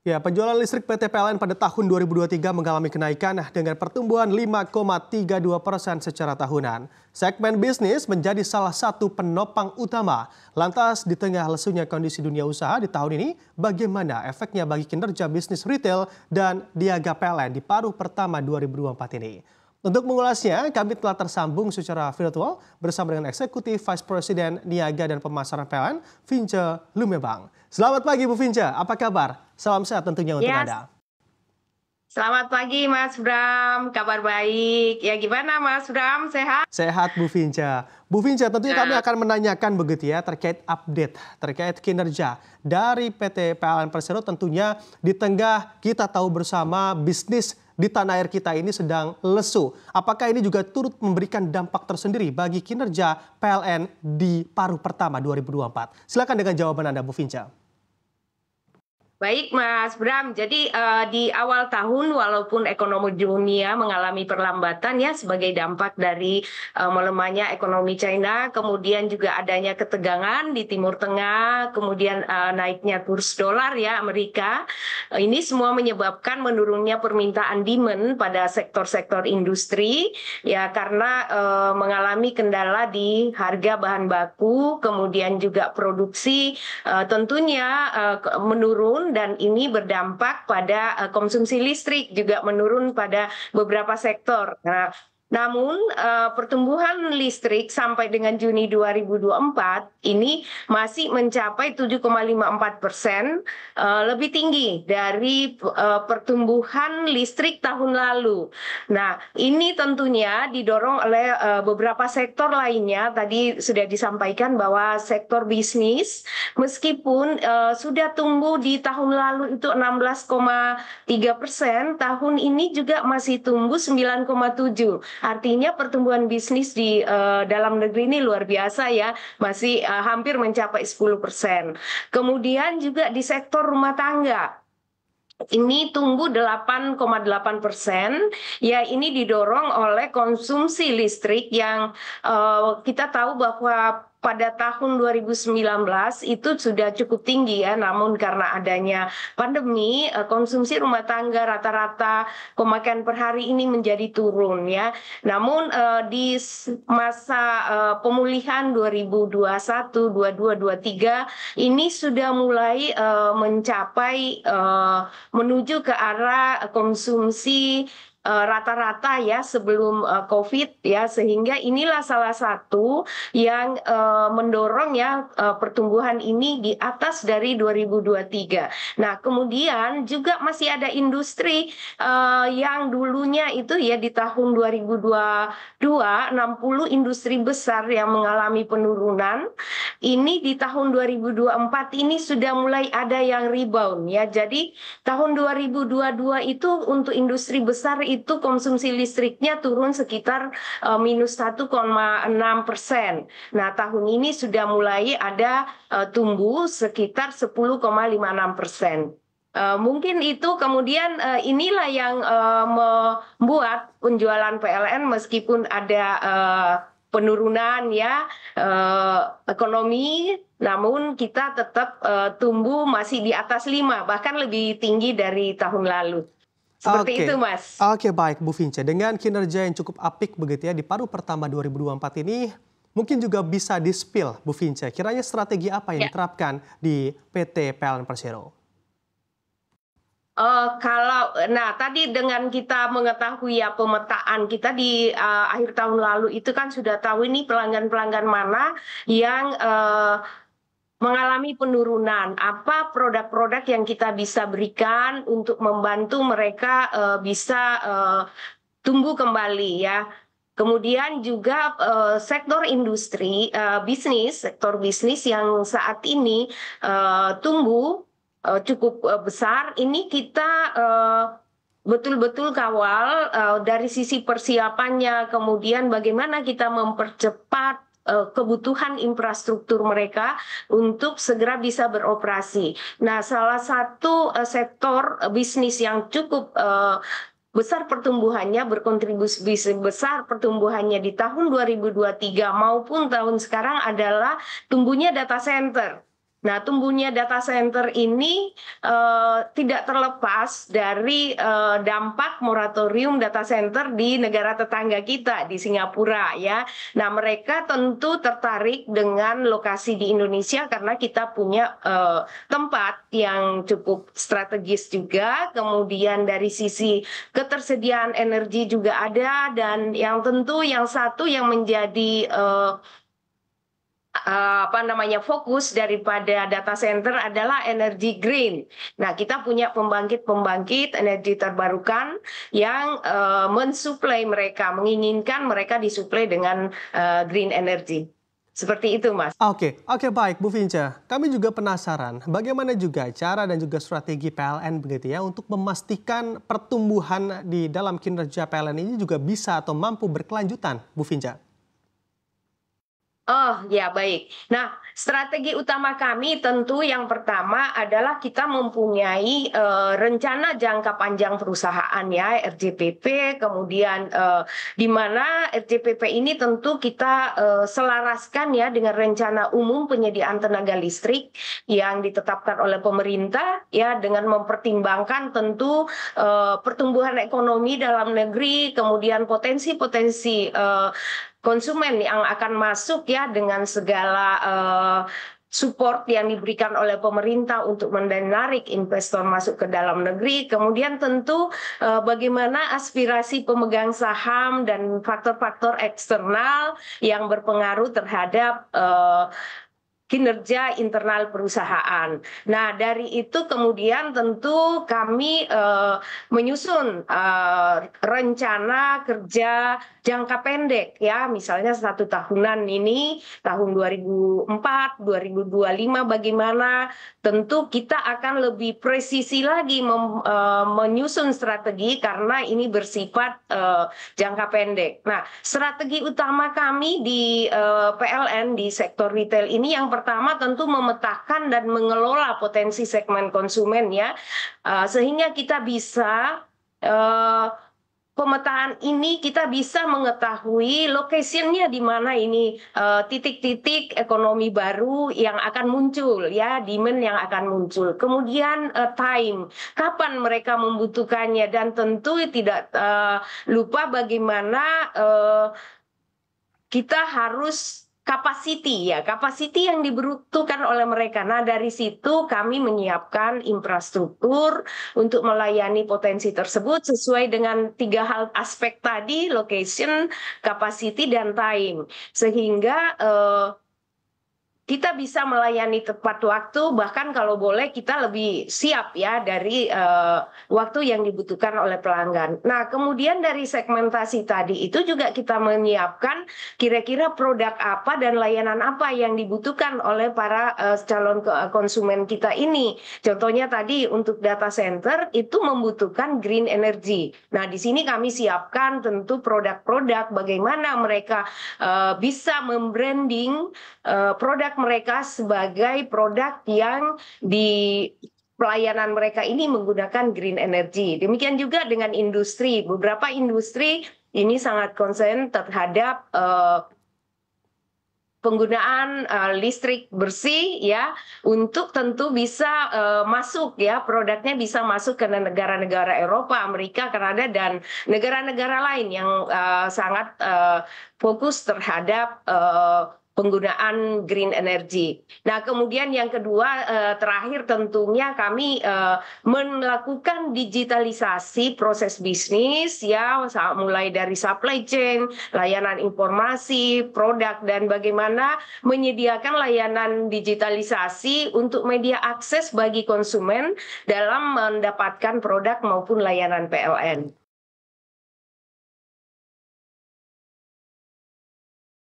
Ya, penjualan listrik PT PLN pada tahun 2023 mengalami kenaikan dengan pertumbuhan 5,32% secara tahunan. Segmen bisnis menjadi salah satu penopang utama. Lantas, di tengah lesunya kondisi dunia usaha di tahun ini, bagaimana efeknya bagi kinerja bisnis retail dan niaga PLN di paruh pertama 2024 ini? Untuk mengulasnya, kami telah tersambung secara virtual bersama dengan Eksekutif Vice President Niaga dan Pemasaran PLN, Vince Lumebang. Selamat pagi Bu Vince, apa kabar? Salam sehat tentunya untuk Ya, Anda. selamat pagi Mas Bram, kabar baik. Ya gimana Mas Bram, sehat? Sehat Bu Vince. Bu Vince, tentunya kami Nah, akan menanyakan begitu ya terkait update, terkait kinerja dari PT PLN Persero tentunya di tengah kita tahu bersama bisnis di tanah air kita ini sedang lesu. Apakah ini juga turut memberikan dampak tersendiri bagi kinerja PLN di paruh pertama 2024? Silakan dengan jawaban Anda Bu Vince. baik Mas Bram, jadi di awal tahun walaupun ekonomi dunia mengalami perlambatan ya sebagai dampak dari melemahnya ekonomi China, kemudian juga adanya ketegangan di Timur Tengah, kemudian naiknya kurs dolar ya Amerika, ini semua menyebabkan menurunnya permintaan demand pada sektor-sektor industri ya karena mengalami kendala di harga bahan baku, kemudian juga produksi tentunya menurun dan ini berdampak pada konsumsi listrik juga menurun pada beberapa sektor. Nah, namun pertumbuhan listrik sampai dengan Juni 2024 ini masih mencapai 7,54%, lebih tinggi dari pertumbuhan listrik tahun lalu. Nah, ini tentunya didorong oleh beberapa sektor lainnya. Tadi sudah disampaikan bahwa sektor bisnis meskipun sudah tumbuh di tahun lalu itu 16,3%, tahun ini juga masih tumbuh 9,7. Artinya pertumbuhan bisnis di dalam negeri ini luar biasa ya, masih hampir mencapai 10%. Kemudian juga di sektor rumah tangga. Ini tumbuh 8,8%, ya ini didorong oleh konsumsi listrik yang kita tahu bahwa pada tahun 2019 itu sudah cukup tinggi ya, namun karena adanya pandemi, konsumsi rumah tangga rata-rata pemakaian per hari ini menjadi turun ya. Namun di masa pemulihan 2021, 22, 23 ini sudah mulai mencapai menuju ke arah konsumsi rata-rata ya sebelum COVID ya, sehingga inilah salah satu yang mendorong ya pertumbuhan ini di atas dari 2023. Nah, kemudian juga masih ada industri yang dulunya itu ya di tahun 2022 60 industri besar yang mengalami penurunan. Ini di tahun 2024 ini sudah mulai ada yang rebound ya. Jadi tahun 2022 itu untuk industri besar itu konsumsi listriknya turun sekitar minus 1,6%. Nah, tahun ini sudah mulai ada tumbuh sekitar 10,56%. Mungkin itu kemudian inilah yang membuat penjualan PLN meskipun ada penurunan ya ekonomi, namun kita tetap tumbuh masih di atas 5, bahkan lebih tinggi dari tahun lalu. Seperti itu, Oke, Mas. oke baik Bu Vince. Dengan kinerja yang cukup apik begitu ya di paruh pertama 2024 ini, mungkin juga bisa di-spill Bu Vince. Kiranya strategi apa yang Ya. diterapkan di PT PLN Persero? Nah tadi dengan kita mengetahui ya pemetaan kita di akhir tahun lalu itu kan sudah tahu ini pelanggan-pelanggan mana yang mengalami penurunan, apa produk-produk yang kita bisa berikan untuk membantu mereka bisa tumbuh kembali ya. Kemudian juga sektor industri, sektor bisnis yang saat ini tumbuh cukup besar, ini kita betul-betul kawal dari sisi persiapannya, kemudian bagaimana kita mempercepat kebutuhan infrastruktur mereka untuk segera bisa beroperasi. Nah, salah satu sektor bisnis yang cukup besar pertumbuhannya, berkontribusi besar pertumbuhannya di tahun 2023 maupun tahun sekarang adalah tumbuhnya data center. Nah, tumbuhnya data center ini tidak terlepas dari dampak moratorium data center di negara tetangga kita di Singapura ya. Nah, mereka tentu tertarik dengan lokasi di Indonesia karena kita punya tempat yang cukup strategis juga. Kemudian dari sisi ketersediaan energi juga ada, dan yang tentu yang satu yang menjadi fokus daripada data center adalah energi green. Nah, kita punya pembangkit energi terbarukan yang mensuplai mereka, menginginkan mereka disuplai dengan green energy. Seperti itu, Mas. Oke, baik Bu Vinca. Kami juga penasaran bagaimana juga cara dan juga strategi PLN begitu ya untuk memastikan pertumbuhan di dalam kinerja PLN ini juga bisa atau mampu berkelanjutan, Bu Vinca. Oh ya, baik. Nah, strategi utama kami tentu yang pertama adalah kita mempunyai rencana jangka panjang perusahaan ya, RJPP. Kemudian di mana RJPP ini tentu kita selaraskan ya dengan rencana umum penyediaan tenaga listrik yang ditetapkan oleh pemerintah ya, dengan mempertimbangkan tentu pertumbuhan ekonomi dalam negeri, kemudian potensi-potensi konsumen yang akan masuk ya dengan segala support yang diberikan oleh pemerintah untuk menarik investor masuk ke dalam negeri. Kemudian tentu bagaimana aspirasi pemegang saham dan faktor-faktor eksternal yang berpengaruh terhadap kinerja internal perusahaan. Nah, dari itu kemudian tentu kami menyusun rencana kerja jangka pendek ya, misalnya 1 tahunan ini tahun 2004, 2025 bagaimana. Tentu kita akan lebih presisi lagi menyusun strategi karena ini bersifat jangka pendek. Nah, strategi utama kami di PLN di sektor retail ini yang pertama tentu memetakan dan mengelola potensi segmen konsumen ya, sehingga kita bisa pemetaan ini kita bisa mengetahui location-nya di mana ini titik-titik ekonomi baru yang akan muncul ya, demand yang akan muncul. Kemudian time, kapan mereka membutuhkannya, dan tentu tidak lupa bagaimana kita harus capacity yang dibutuhkan oleh mereka. Nah, dari situ kami menyiapkan infrastruktur untuk melayani potensi tersebut sesuai dengan 3 hal aspek tadi, location, capacity, dan time. Sehingga kita bisa melayani tepat waktu, bahkan kalau boleh kita lebih siap ya dari waktu yang dibutuhkan oleh pelanggan. Nah, kemudian dari segmentasi tadi itu juga kita menyiapkan kira-kira produk apa dan layanan apa yang dibutuhkan oleh para calon konsumen kita ini. Contohnya tadi untuk data center itu membutuhkan green energy. Nah, di sini kami siapkan tentu produk-produk bagaimana mereka bisa membranding produk mereka sebagai produk yang di pelayanan mereka ini menggunakan green energy. Demikian juga dengan industri. Beberapa industri ini sangat concern terhadap penggunaan listrik bersih ya, untuk tentu bisa masuk ya, produknya bisa masuk ke negara-negara Eropa, Amerika, Kanada, dan negara-negara lain yang sangat fokus terhadap penggunaan green energy. Nah, kemudian yang kedua terakhir tentunya kami melakukan digitalisasi proses bisnis ya, mulai dari supply chain, layanan informasi, produk, dan bagaimana menyediakan layanan digitalisasi untuk media akses bagi konsumen dalam mendapatkan produk maupun layanan PLN.